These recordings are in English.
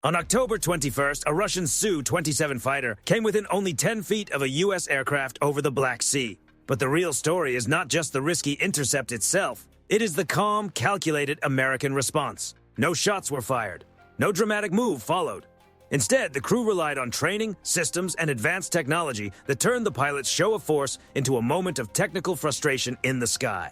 On October 21st, a Russian Su-27 fighter came within only 10 feet of a U.S. aircraft over the Black Sea. But the real story is not just the risky intercept itself. It is the calm, calculated American response. No shots were fired. No dramatic move followed. Instead, the crew relied on training, systems, and advanced technology that turned the pilot's show of force into a moment of technical frustration in the sky.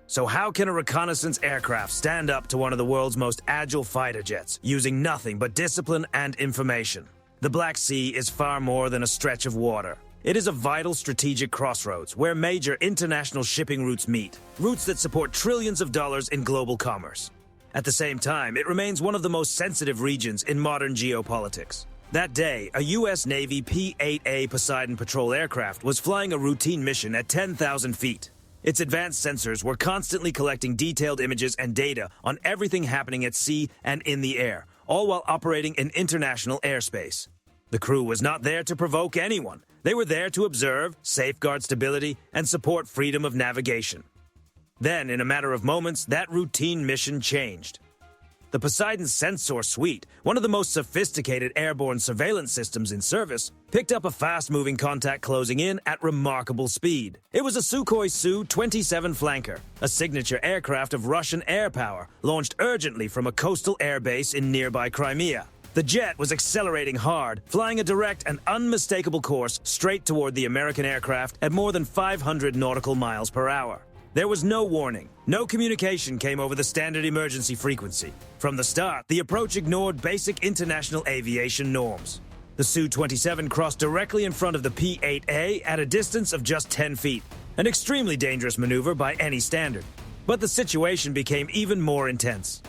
So how can a reconnaissance aircraft stand up to one of the world's most agile fighter jets, using nothing but discipline and information? The Black Sea is far more than a stretch of water. It is a vital strategic crossroads where major international shipping routes meet, routes that support trillions of dollars in global commerce. At the same time, it remains one of the most sensitive regions in modern geopolitics. That day, a U.S. Navy P-8A Poseidon patrol aircraft was flying a routine mission at 10,000 feet. Its advanced sensors were constantly collecting detailed images and data on everything happening at sea and in the air, all while operating in international airspace. The crew was not there to provoke anyone. They were there to observe, safeguard stability, and support freedom of navigation. Then, in a matter of moments, that routine mission changed. The Poseidon Sensor Suite, one of the most sophisticated airborne surveillance systems in service, picked up a fast-moving contact closing in at remarkable speed. It was a Sukhoi Su-27 flanker, a signature aircraft of Russian air power, launched urgently from a coastal air base in nearby Crimea. The jet was accelerating hard, flying a direct and unmistakable course straight toward the American aircraft at more than 500 nautical miles per hour. There was no warning. No communication came over the standard emergency frequency. From the start, the approach ignored basic international aviation norms. The Su-27 crossed directly in front of the P-8A at a distance of just 10 feet, an extremely dangerous maneuver by any standard. But the situation became even more intense.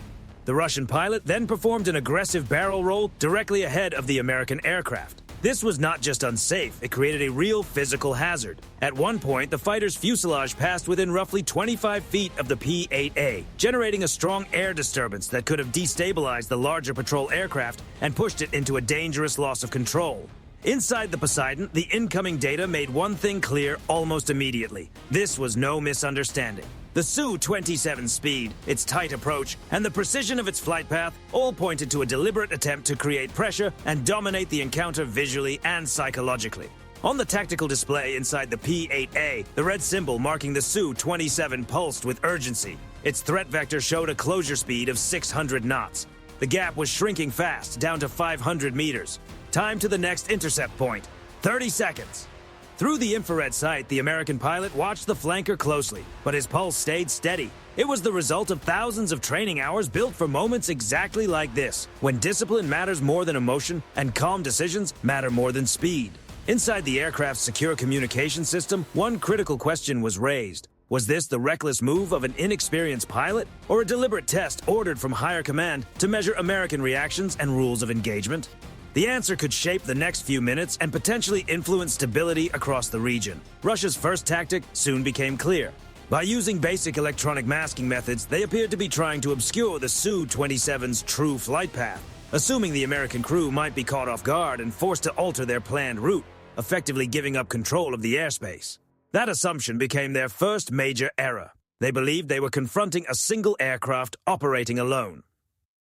The Russian pilot then performed an aggressive barrel roll directly ahead of the American aircraft. This was not just unsafe, it created a real physical hazard. At one point, the fighter's fuselage passed within roughly 25 feet of the P-8A, generating a strong air disturbance that could have destabilized the larger patrol aircraft and pushed it into a dangerous loss of control. Inside the Poseidon, the incoming data made one thing clear almost immediately. This was no misunderstanding. The Su-27's speed, its tight approach, and the precision of its flight path all pointed to a deliberate attempt to create pressure and dominate the encounter visually and psychologically. On the tactical display inside the P-8A, the red symbol marking the Su-27 pulsed with urgency. Its threat vector showed a closure speed of 600 knots. The gap was shrinking fast, down to 500 meters. Time to the next intercept point. 30 seconds. Through the infrared sight, the American pilot watched the flanker closely, but his pulse stayed steady. It was the result of thousands of training hours built for moments exactly like this, when discipline matters more than emotion and calm decisions matter more than speed. Inside the aircraft's secure communication system, one critical question was raised. Was this the reckless move of an inexperienced pilot, or a deliberate test ordered from higher command to measure American reactions and rules of engagement? The answer could shape the next few minutes and potentially influence stability across the region. Russia's first tactic soon became clear. By using basic electronic masking methods, they appeared to be trying to obscure the Su-27's true flight path, assuming the American crew might be caught off guard and forced to alter their planned route, effectively giving up control of the airspace. That assumption became their first major error. They believed they were confronting a single aircraft operating alone.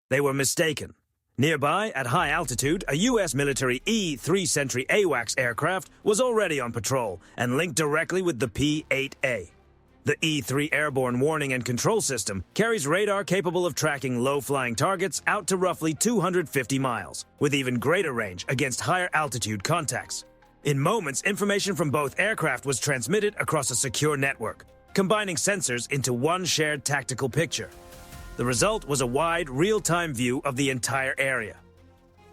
They were mistaken. Nearby, at high altitude, a U.S. military E-3 Sentry AWACS aircraft was already on patrol and linked directly with the P-8A. The E-3 airborne warning and control system carries radar capable of tracking low-flying targets out to roughly 250 miles, with even greater range against higher altitude contacts. In moments, information from both aircraft was transmitted across a secure network, combining sensors into one shared tactical picture. The result was a wide, real-time view of the entire area.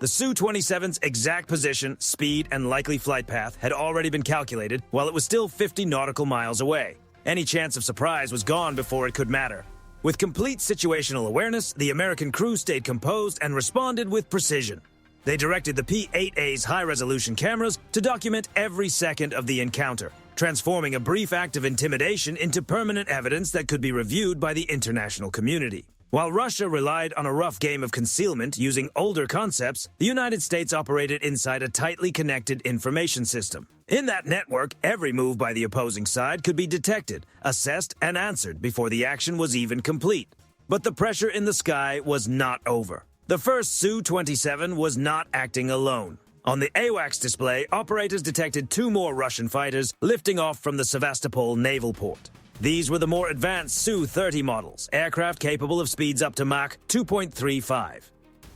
The Su-27's exact position, speed, and likely flight path had already been calculated while it was still 50 nautical miles away. Any chance of surprise was gone before it could matter. With complete situational awareness, the American crew stayed composed and responded with precision. They directed the P-8A's high-resolution cameras to document every second of the encounter, transforming a brief act of intimidation into permanent evidence that could be reviewed by the international community. While Russia relied on a rough game of concealment using older concepts, the United States operated inside a tightly connected information system. In that network, every move by the opposing side could be detected, assessed, and answered before the action was even complete. But the pressure in the sky was not over. The first Su-27 was not acting alone. On the AWACS display, operators detected two more Russian fighters lifting off from the Sevastopol naval port. These were the more advanced Su-30 models, aircraft capable of speeds up to Mach 2.35.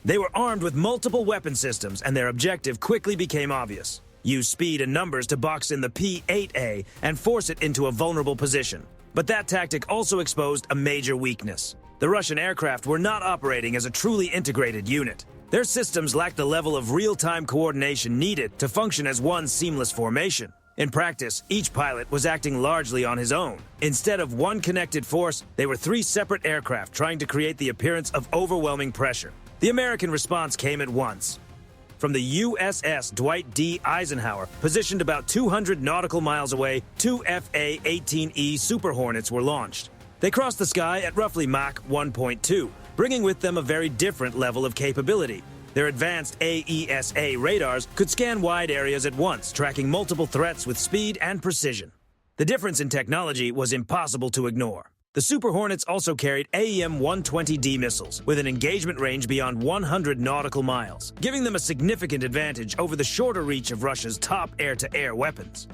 They were armed with multiple weapon systems, and their objective quickly became obvious. Use speed and numbers to box in the P-8A and force it into a vulnerable position. But that tactic also exposed a major weakness. The Russian aircraft were not operating as a truly integrated unit. Their systems lacked the level of real-time coordination needed to function as one seamless formation. In practice, each pilot was acting largely on his own. Instead of one connected force, they were three separate aircraft trying to create the appearance of overwhelming pressure. The American response came at once. From the USS Dwight D. Eisenhower, positioned about 200 nautical miles away, two FA-18E Super Hornets were launched. They crossed the sky at roughly Mach 1.2, bringing with them a very different level of capability. Their advanced AESA radars could scan wide areas at once, tracking multiple threats with speed and precision. The difference in technology was impossible to ignore. The Super Hornets also carried AEM-120D missiles, with an engagement range beyond 100 nautical miles, giving them a significant advantage over the shorter reach of Russia's top air-to-air weapons.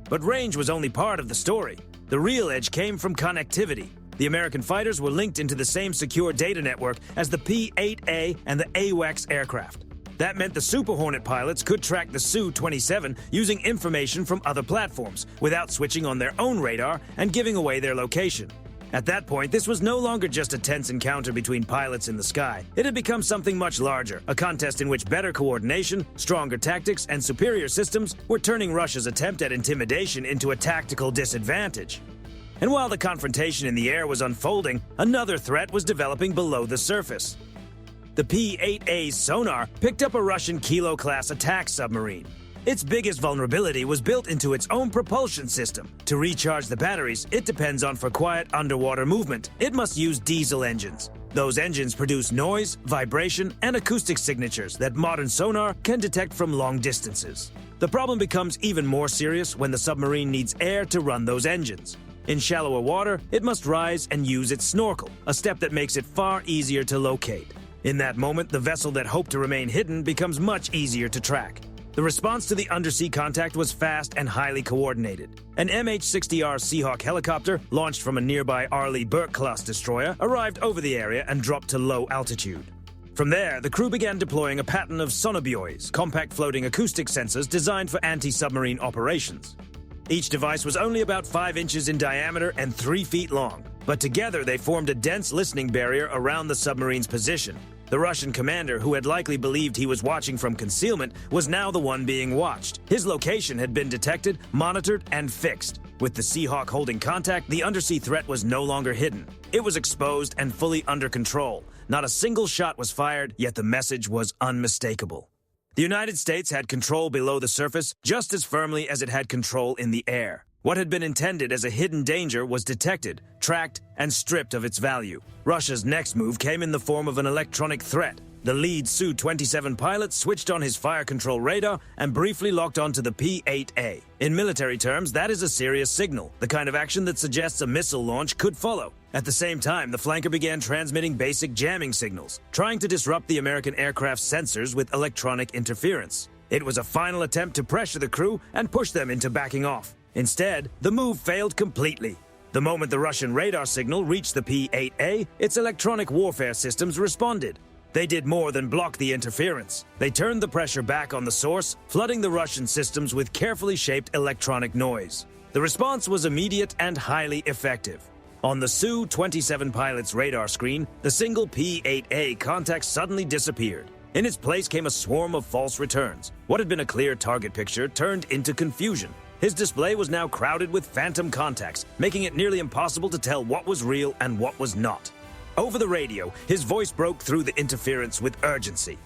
But range was only part of the story. The real edge came from connectivity. The American fighters were linked into the same secure data network as the P-8A and the AWACS aircraft. That meant the Super Hornet pilots could track the Su-27 using information from other platforms, without switching on their own radar and giving away their location. At that point, this was no longer just a tense encounter between pilots in the sky. It had become something much larger, a contest in which better coordination, stronger tactics, and superior systems were turning Russia's attempt at intimidation into a tactical disadvantage. And while the confrontation in the air was unfolding, another threat was developing below the surface. The P-8A's sonar picked up a Russian Kilo-class attack submarine. Its biggest vulnerability was built into its own propulsion system. To recharge the batteries, it depends on for quiet underwater movement. It must use diesel engines. Those engines produce noise, vibration, and acoustic signatures that modern sonar can detect from long distances. The problem becomes even more serious when the submarine needs air to run those engines. In shallower water, it must rise and use its snorkel, a step that makes it far easier to locate. In that moment, the vessel that hoped to remain hidden becomes much easier to track. The response to the undersea contact was fast and highly coordinated. An MH-60R Seahawk helicopter, launched from a nearby Arleigh-Burke-class destroyer, arrived over the area and dropped to low altitude. From there, the crew began deploying a pattern of sonobuoys, compact floating acoustic sensors designed for anti-submarine operations. Each device was only about 5 inches in diameter and 3 feet long, but together they formed a dense listening barrier around the submarine's position. The Russian commander, who had likely believed he was watching from concealment, was now the one being watched. His location had been detected, monitored, and fixed. With the Seahawk holding contact, the undersea threat was no longer hidden. It was exposed and fully under control. Not a single shot was fired, yet the message was unmistakable. The United States had control below the surface just as firmly as it had control in the air. What had been intended as a hidden danger was detected, tracked, and stripped of its value. Russia's next move came in the form of an electronic threat. The lead Su-27 pilot switched on his fire control radar and briefly locked onto the P-8A. In military terms, that is a serious signal, the kind of action that suggests a missile launch could follow. At the same time, the flanker began transmitting basic jamming signals, trying to disrupt the American aircraft's sensors with electronic interference. It was a final attempt to pressure the crew and push them into backing off. Instead, the move failed completely. The moment the Russian radar signal reached the P-8A, its electronic warfare systems responded. They did more than block the interference. They turned the pressure back on the source, flooding the Russian systems with carefully shaped electronic noise. The response was immediate and highly effective. On the Su-27 pilot's radar screen, the single P-8A contact suddenly disappeared. In its place came a swarm of false returns. What had been a clear target picture turned into confusion. His display was now crowded with phantom contacts, making it nearly impossible to tell what was real and what was not. Over the radio, his voice broke through the interference with urgency.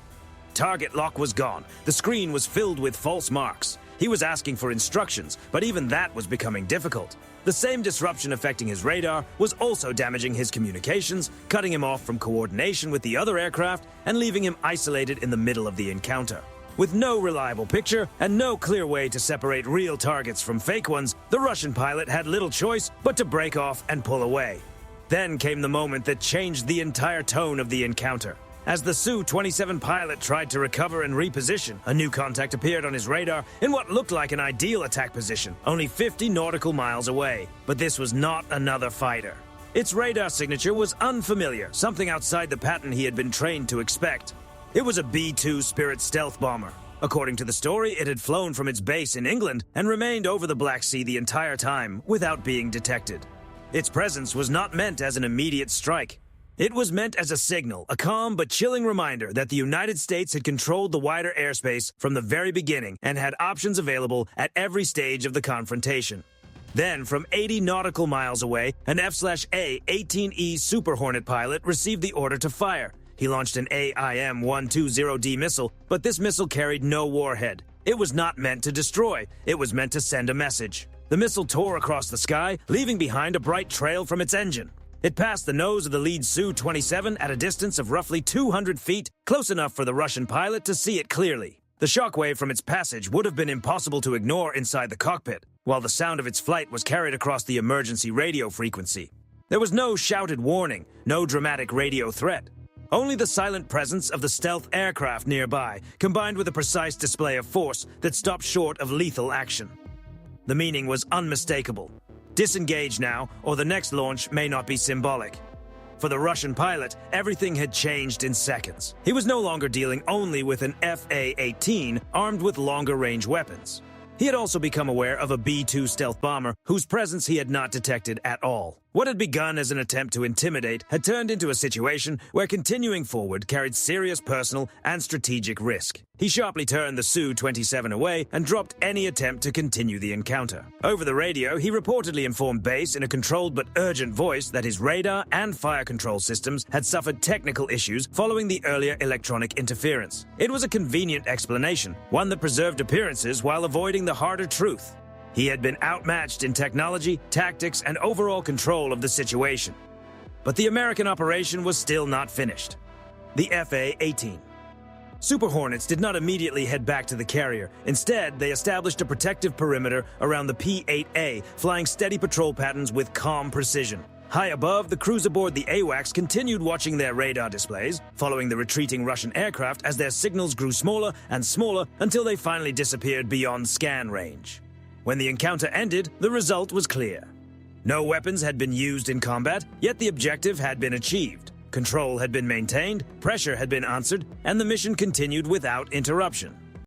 Target lock was gone. The screen was filled with false marks. He was asking for instructions, but even that was becoming difficult. The same disruption affecting his radar was also damaging his communications, cutting him off from coordination with the other aircraft and leaving him isolated in the middle of the encounter. With no reliable picture and no clear way to separate real targets from fake ones, the Russian pilot had little choice but to break off and pull away. Then came the moment that changed the entire tone of the encounter. As the Su-27 pilot tried to recover and reposition, a new contact appeared on his radar in what looked like an ideal attack position, only 50 nautical miles away. But this was not another fighter. Its radar signature was unfamiliar, something outside the pattern he had been trained to expect. It was a B-2 Spirit stealth bomber. According to the story, it had flown from its base in England and remained over the Black Sea the entire time without being detected. Its presence was not meant as an immediate strike. It was meant as a signal, a calm but chilling reminder that the United States had controlled the wider airspace from the very beginning and had options available at every stage of the confrontation. Then, from 80 nautical miles away, an F/A 18E Super Hornet pilot received the order to fire. He launched an AIM-120D missile, but this missile carried no warhead. It was not meant to destroy, it was meant to send a message. The missile tore across the sky, leaving behind a bright trail from its engine. It passed the nose of the lead Su-27 at a distance of roughly 200 feet, close enough for the Russian pilot to see it clearly. The shockwave from its passage would have been impossible to ignore inside the cockpit, while the sound of its flight was carried across the emergency radio frequency. There was no shouted warning, no dramatic radio threat. Only the silent presence of the stealth aircraft nearby, combined with a precise display of force that stopped short of lethal action. The meaning was unmistakable. Disengage now, or the next launch may not be symbolic. For the Russian pilot, everything had changed in seconds. He was no longer dealing only with an Fa-18 armed with longer-range weapons. He had also become aware of a B-2 stealth bomber whose presence he had not detected at all. What had begun as an attempt to intimidate had turned into a situation where continuing forward carried serious personal and strategic risk. He sharply turned the Su-27 away and dropped any attempt to continue the encounter. Over the radio, he reportedly informed base in a controlled but urgent voice that his radar and fire control systems had suffered technical issues following the earlier electronic interference. It was a convenient explanation, one that preserved appearances while avoiding the harder truth. He had been outmatched in technology, tactics, and overall control of the situation. But the American operation was still not finished. The Fa-18. Super Hornets did not immediately head back to the carrier. Instead, they established a protective perimeter around the P-8A, flying steady patrol patterns with calm precision. High above, the crews aboard the AWACS continued watching their radar displays, following the retreating Russian aircraft as their signals grew smaller and smaller until they finally disappeared beyond scan range. When the encounter ended, the result was clear. No weapons had been used in combat, yet the objective had been achieved. Control had been maintained, pressure had been answered, and the mission continued without interruption.